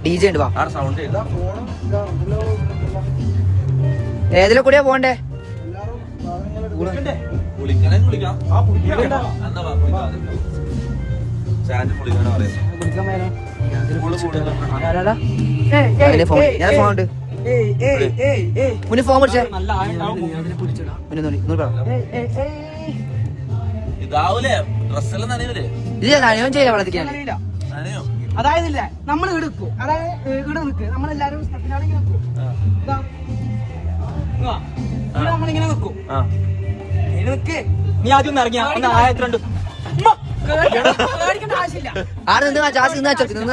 DJ ഉണ്ട് വാ. ഏതിലെ കൂടിയാ പോണ്ടേ? ഫോൺ പിടിച്ചേ. ചെയ്യാൻ വളർത്തിക്കാൻ. അതായത് ഇല്ല നമ്മൾ ഇവിടെ നിൽക്കും, അതായത് ഇവിടെ നിൽക്കുക, നമ്മളെല്ലാരും നമ്മളിങ്ങനെ നിൽക്കും. നിനക്ക് നീ ആദ്യം ഒന്ന് ഇറങ്ങിയ 1200 പേടിക്കേണ്ട ആവശ്യമില്ല. ആടെ നിന്ന് ആവശ്യമില്ല. ചെറുപ്പത്തിൽ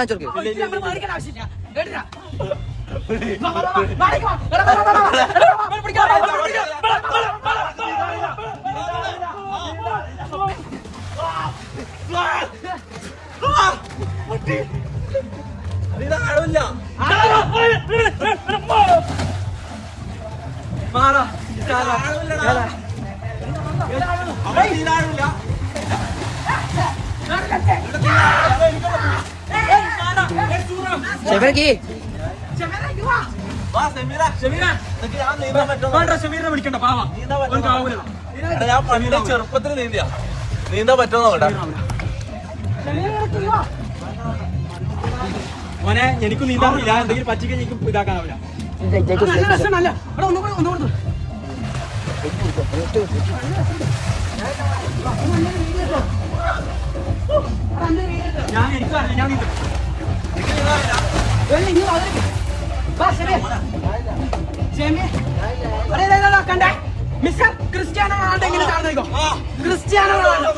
നീന്താൻ പറ്റുമോ? മോനെ എനിക്ക് നീന്താറില്ല, എന്തെങ്കിലും പറ്റിക്കാൻ എനിക്ക് ഇതാക്കാനാവില്ല. ഞാൻ എനിക്കറിയില്ല, ഞാൻ നീന്തും. മിസ്റ്റർ ക്രിസ്ത്യാനോ റൊണാൾഡോ എങ്ങനെ കാണുന്നോ? ക്രിസ്ത്യാനോ റൊണാൾഡോ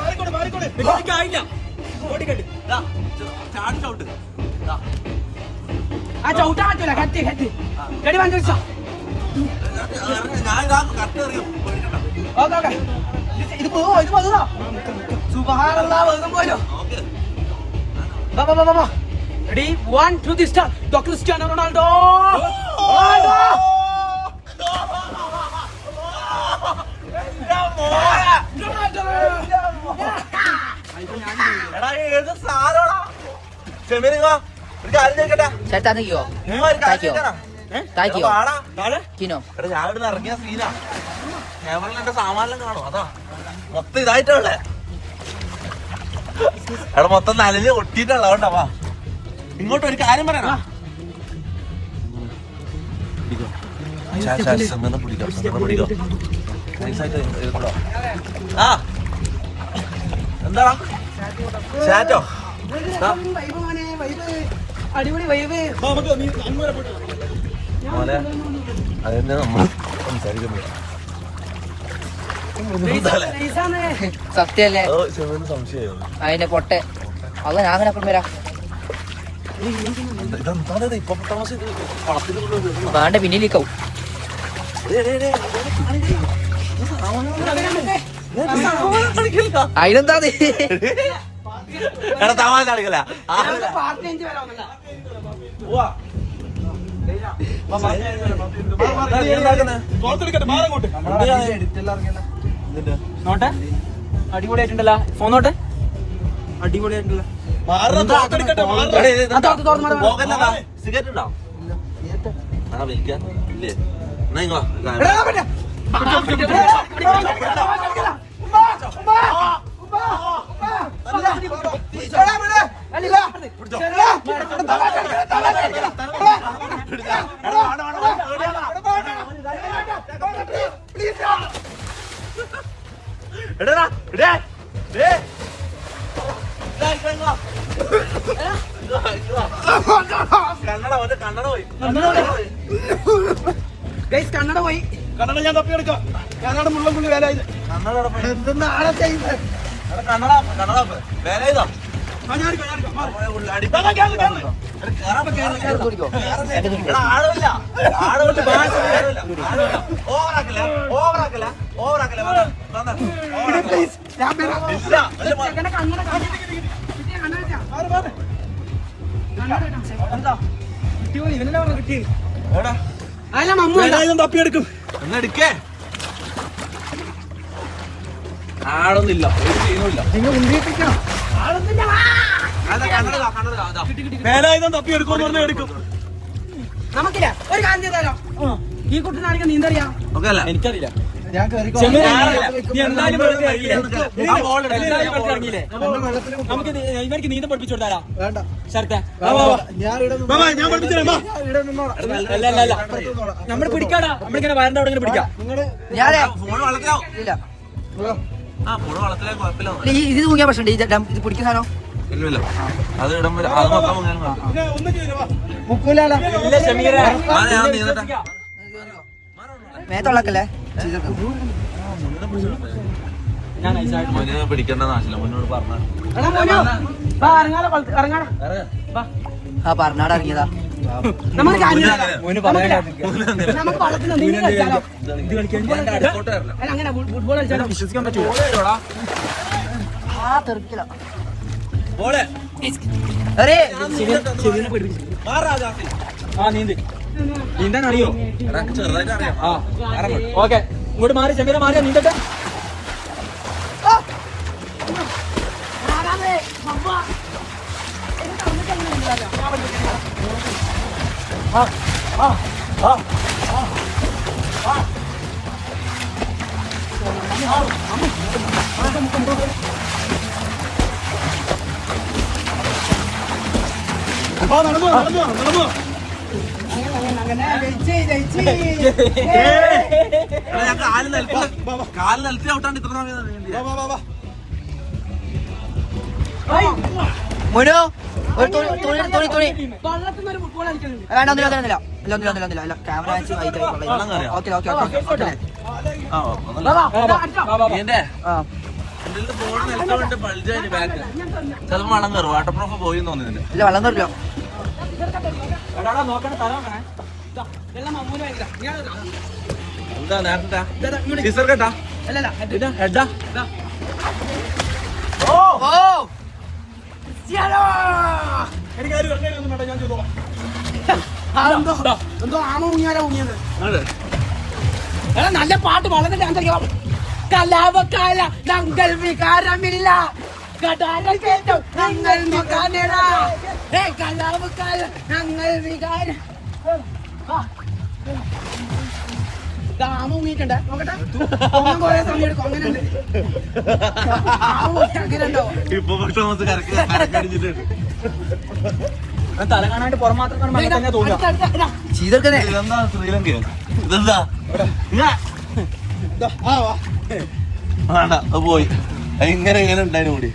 ആ ചവിട്ടാൻ പറ്റൂല. കത്തി റെഡി വണ്ടി വെച്ചോ. ഇത് പോവോ? ഇത് പോകുന്നോ? സുബ്ഹാനല്ലാഹ്, വേഗം പോരോ. Ready 1 2 3 start. The Cristiano Ronaldo. ഇറങ്ങിയ സീനാ. ക്യാമറയിൽ എന്റെ സാമാനെല്ലാം കാണും. അതാ മൊത്തം ഇതായിട്ടുള്ളേ. എടാ മൊത്തം നനഞ്ഞ് ഒട്ടിയിട്ടുള്ള. അതുകൊണ്ടാ ഇങ്ങോട്ട് ഒരു കാര്യം പറയാനാ. എന്താടാ ചാറ്റോ? അടിപൊളി വൈബ്. അതെന്നെ നമ്മൾ സംസാരിക്കുന്നത് സത്യല്ലേ? സംശയം അതിന്റെ പൊട്ടെ അത് ഞാൻ അങ്ങനെ അപ്പം വരാം. വേണ്ട പിന്നിലേക്കാവും. അതിനെന്താ തമാശ കളിക്കല. നോട്ടെ അടിപൊളിയായിട്ടുണ്ടല്ലോ. ഫോൺ നോട്ടെ അടിപൊളിയായിട്ടുണ്ടല്ലോ. സിഗരറ്റ് ഉണ്ടോ? ഇല്ലേ? കന്നഡ പോയി. കന്നഡ ഞാൻ തപ്പിയെടുക്കാം. കന്നഡ മുള്ളംപുള്ളി വേല ഇത്. എന്തെന്നാണ് ചെയ്യുന്നത്? കന്നഡ വേല ചെയ്തോ? തപ്പിയെടുക്കും. എന്നെടുക്കേ. ആളൊന്നുമില്ല, ഒരു ചെയ്യുന്നില്ല. നിങ്ങൾ ഉണ്ടിയിപ്പിക്കണം. വേലായുധം തപ്പി എടുക്കുമെന്ന് പറഞ്ഞാൽ എടുക്കും. നമുക്കില്ല ഒരു കാര്യം ചെയ്താലോ, ഈ കുട്ടനാണെങ്കിൽ നീന്തറിയാം. എനിക്കറിയില്ല. നീ എന്തായാലും വെള്ളത്തിൽ ഇറങ്ങിയില്ലേ? നമുക്ക് ഇവർക്ക് നീന്തം പഠിപ്പിച്ചു കൊടുത്താലോ? ശരത്തെ ബാബാ, ഞാൻ പഠിപ്പിച്ചേ. അല്ല നമ്മള് പിടിക്കാടാ, നമ്മളിങ്ങനെ വരണ്ട അവിടെ ഇങ്ങനെ പിടിക്കാം. ഞാനേ ഫോണ് വളർത്തിലാവും. ഇല്ല ഫോണ് വളർത്തിലാ കുഴപ്പമില്ല. ഇത് തൂങ്ങിയ പ്രശ്നമുണ്ട്. ഇത് പിടിക്കുന്ന സാധനം ഇല്ല അത് ഇടുമ്പോ അത് മൊത്തം ഒന്നും ചെയ്യില്ല. വാ. ഇല്ല ഷമീറ, ഞാൻ നീന്തട്ടെ. മേത്തുള്ളക്കല്ലേ ഞാൻ മോനെ പിടിക്കേണ്ട നാശില്ല, മുന്നോട് പറഞ്ഞു. ആ പറഞ്ഞാട് ഇറങ്ങിയതാ. നമുക്ക് കാര്യം ചെയ്താലോ? മോന് പറയാൻ നമുക്ക് വള്ളത്തിൽ നീന്തി കളിച്ചാലോ? അടുത്തോട്ട് വരണം. അല്ല അങ്ങനെ ഫുട്ബോൾ കളിച്ചാലോ? വിശ്വസിക്കാൻ പറ്റുമോ? ആ തെറിക്കില്ല. പോളെ നീന്താൻ അറിയോ? ചെറുതായിട്ട് അറിയാം. ഓക്കെ, ഇങ്ങോട്ട് മാറി ചെമ്മീനെ മാറിയാ നീന്തട്ടെ. നടന്നു. ഞാൻ കാല് നിലത്തി ഔട്ടാണ്ട് ഇത്ര സമയം നീന്തിയെ. മുനു ഒരു തുണി വള്ളത്തിൽ നിന്ന് ഒരു ഫുട്ബോൾ കളിക്കുന്നുണ്ട്. വേണ്ട, ഒന്നില്ല ക്യാമറ വെച്ച് വൈറ്റ് ഓക്കെ. എന്റെ ആ ഫോൺ നിലത്തോണ്ട് ബൾജായി ബാക്ക് ചിലപ്പോ വള്ളം കയറും. വാട്ടർ പ്രൂഫ് പോയി തോന്നുന്നില്ല. ഇല്ല വെള്ളം കയറില്ലോ. എന്താ നേരത്തെ ടീച്ചർ കേട്ടാ ഹെഡാ ഓ എന്തോ ആമ മുങ്ങിയാലോ മുങ്ങിയത്. എടാ നല്ല പാട്ട് വളരെ കലാപക്കാല ഞങ്ങൾ വികാരമില്ല കടാരം കേട്ടോ ഞങ്ങൾ നോക്കാനേടാ. കലാപക്കാല ഞങ്ങൾ വികാരം. ആമ മുങ്ങിയിട്ടുണ്ടേ നോക്കട്ടെ. കൊറേ സമയം എടുക്കും. അങ്ങനെയുണ്ട് അങ്ങനെ ഉണ്ടോ? ഇപ്പൊ പക്ഷെ കരക്കടിച്ചിട്ടുണ്ട്. തല കാണാണ്ട് പുറം മാത്രം തോന്നുക. ചെയ്തെടുക്കുന്നേ. ഇതെന്താ ശ്രീലങ്കയോ? ഇതെന്താ വേണ്ട, അത് പോയി. ഇങ്ങനെ ഉണ്ടായിരുന്നു കൂടി.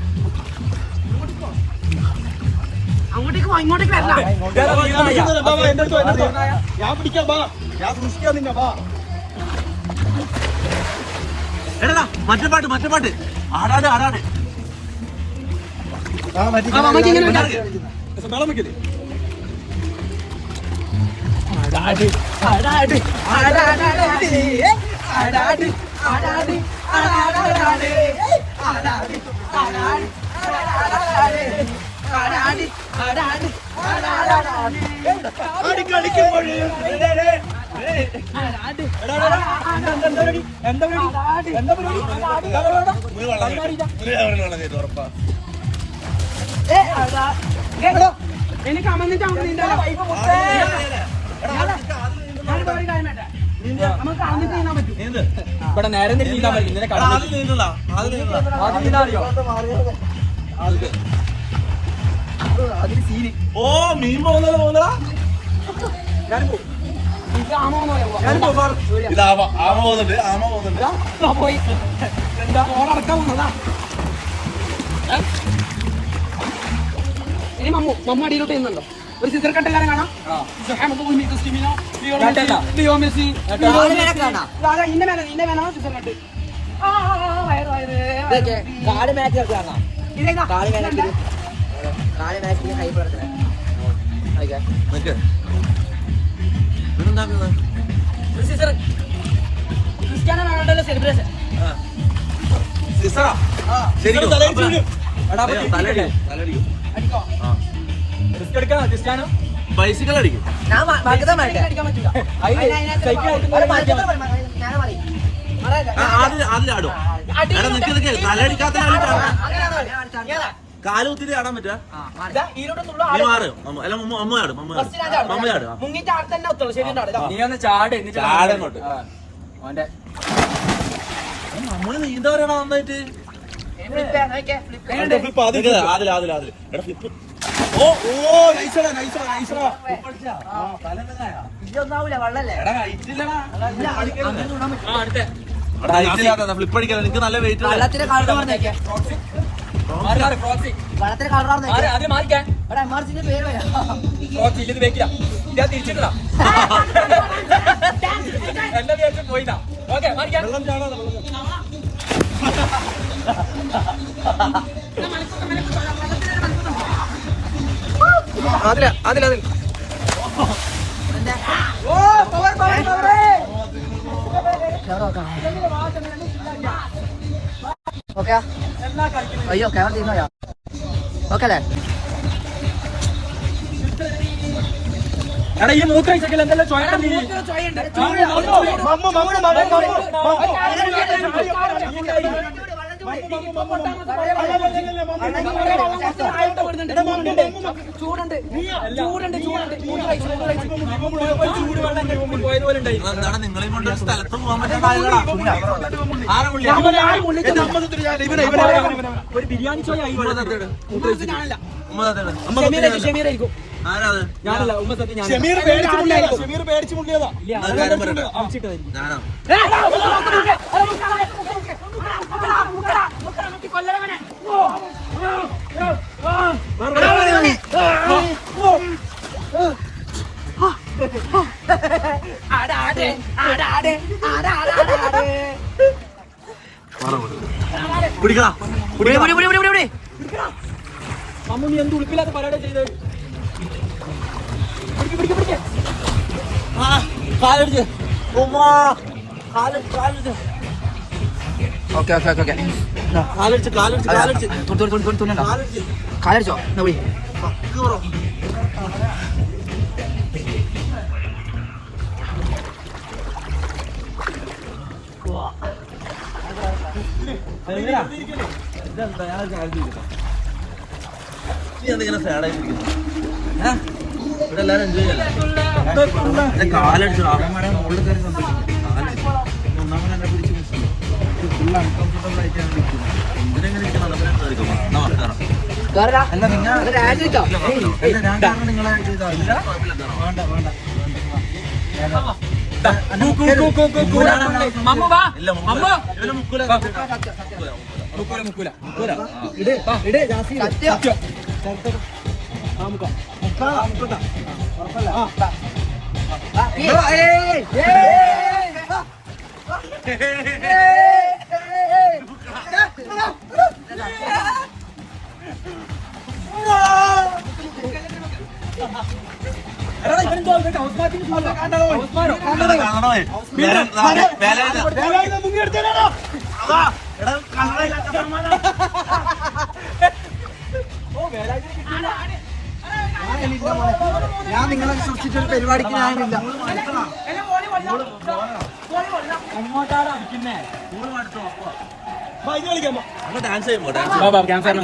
അങ്ങോട്ടേക്ക് വാ, ഇങ്ങോട്ടേക്ക് വരണ്ട. ഞാൻ പിടിക്കാം. ബാ, ഞാൻ സൂക്ഷിക്കാം നിന്നെ. ബാ, എടാ മറ്റേ പാട്ട് ആടാട് അമ്മയ്ക്ക് ഇങ്ങനെ ഉണ്ട്. വെള്ളം വെക്കില്ലേ? എനിക്ക് അമ്മന്നിട്ട് നമുക്ക് നീന്താലോ. നമുക്ക് അന്നിട്ട് നീന്താൻ പറ്റും. ഇവിടെ നേരെ നീന്താൻ പറ്റും. ഓ മീൻ പോകുന്നതാ. ഇത് ആമ ഇത് ആമ പോകുന്നുണ്ട്. പോയി എന്താ ഓടക്കാൻ പോകുന്നതാ. ഇനി മമ്മ അടിയിലോട്ട് ചെയ്യുന്നുണ്ടോ? ഒരു സിസർ കട്ട് എല്ലാവരും കാണാം. ലിയോ മെസ്സി ഇന്റെ മേലെ സിസർ കട്ട്. കാല് മാച്ച് കാണാം. ഇതേതാ കാല് മാച്ച് ഹൈ പ്രവർത്തനം. ഒരു സിസർ ക്രിസ്ത്യാനോ റൊണാൾഡോയുടെ സെലിബ്രേഷൻ. അടിക്കോ ബൈസിക്കൽ അടിക്കും. ഞാൻ അടിക്കാൻ പറ്റില്ല. അതിലാടും. നിനക്ക് തലയടിക്കാത്ത കാലുകുത്തിട്ട് ചാടാൻ പറ്റുക ഇതിലോട്ടൊന്നുള്ള നീ മാറും അല്ല അമ്മ ചാടും അമ്മ ചാടും മുങ്ങിട്ട് ആടെ തന്നെ ഒത്തുള്ളൂ ശരി നീ ഒന്ന് ചാട് എന്നിട്ട് ചാടങ്ങോട്ട് അവന്റെ നമ്മള് നീന്ത പറയണ നന്നായിട്ട് ഇതൊന്നാവൂല വെള്ളല്ലേ ഫ്ലിപ്പ് അടിക്കാൻ എനിക്ക് നല്ല വെയിറ്റ് വെള്ളത്തിന്റെ കളർ പറഞ്ഞേക്കെ വെള്ളത്തിന്റെ കളർ പറഞ്ഞേക്കെ അതിന് മാറിക്കാൻ എടാ എംആർസിന്റെ പേര് വരാം ഫ്രോക്സി ഇത് വെക്കില്ല ഇതാ തിരിച്ചിട്ടാ എല്ലാ ദിവസവും പോയിതാ ഓക്കെ മാറിക്കാൻ അതില ഓക്കെ അയ്യോ ക്യാമറ തീർന്നോയാ ഓക്കെ അല്ലേ എടാ ഈ മൂത്ര ചെക്കൽ എന്തെല്ലാം ചോയണ്ട നീ എന്താണ് നിങ്ങളെ കൊണ്ട് ഒരു സ്ഥലത്ത് പോകാൻ ഒരു ബിരിയാണി ചോയ ആരാത് ഞാനല്ല ഉമ്മ സത്യം ഞാൻ ഷമീർ പേടിച്ചു മുള്ളിയതാ ഞാനോ പിടിക്കടാ അമ്മ നീ എന്ത് ഉളുപ്പില്ലാത്ത പരിപാടി ചെയ്തത് കാലടിച്ച് കാലടിച്ച് ഓക്കെ ഓക്കെ ഓക്കെ ഓക്കെ കാലടിച്ച് കാലടിച്ച് കാലടിച്ച് തുന്നുണ്ടോ കാലടിച്ചോ എന്നാ വിളി എന്തിങ്ങനെ സാഡായിട്ടിരിക്കുന്നു ഇവിടെ എല്ലാരും എൻജോയ് ചെയ്യല്ലേ കാലടിച്ചു മുകളിൽ കയറി സംഭവിക്കുന്നു ഒന്നാമത് എന്നെ പിടിച്ച് ഫുൾ അൺകംഫർട്ടബിൾ ആയിട്ടാണ് ഇരിക്കുന്നത് എന്തിനെങ്ങനെ ഇരിക്കണം അല്ല നിങ്ങൾ ഞാൻ കാരണം നിങ്ങളെ ഇതറിയില്ല വേണ്ട വേണ്ട ഞാൻ നിങ്ങളെ സൃഷ്ടിച്ചൊരു പരിപാടിക്ക് ഞാനില്ല ഡാൻസ് ചെയ്യുമ്പോ ഡാൻസ് ക്യാൻസർ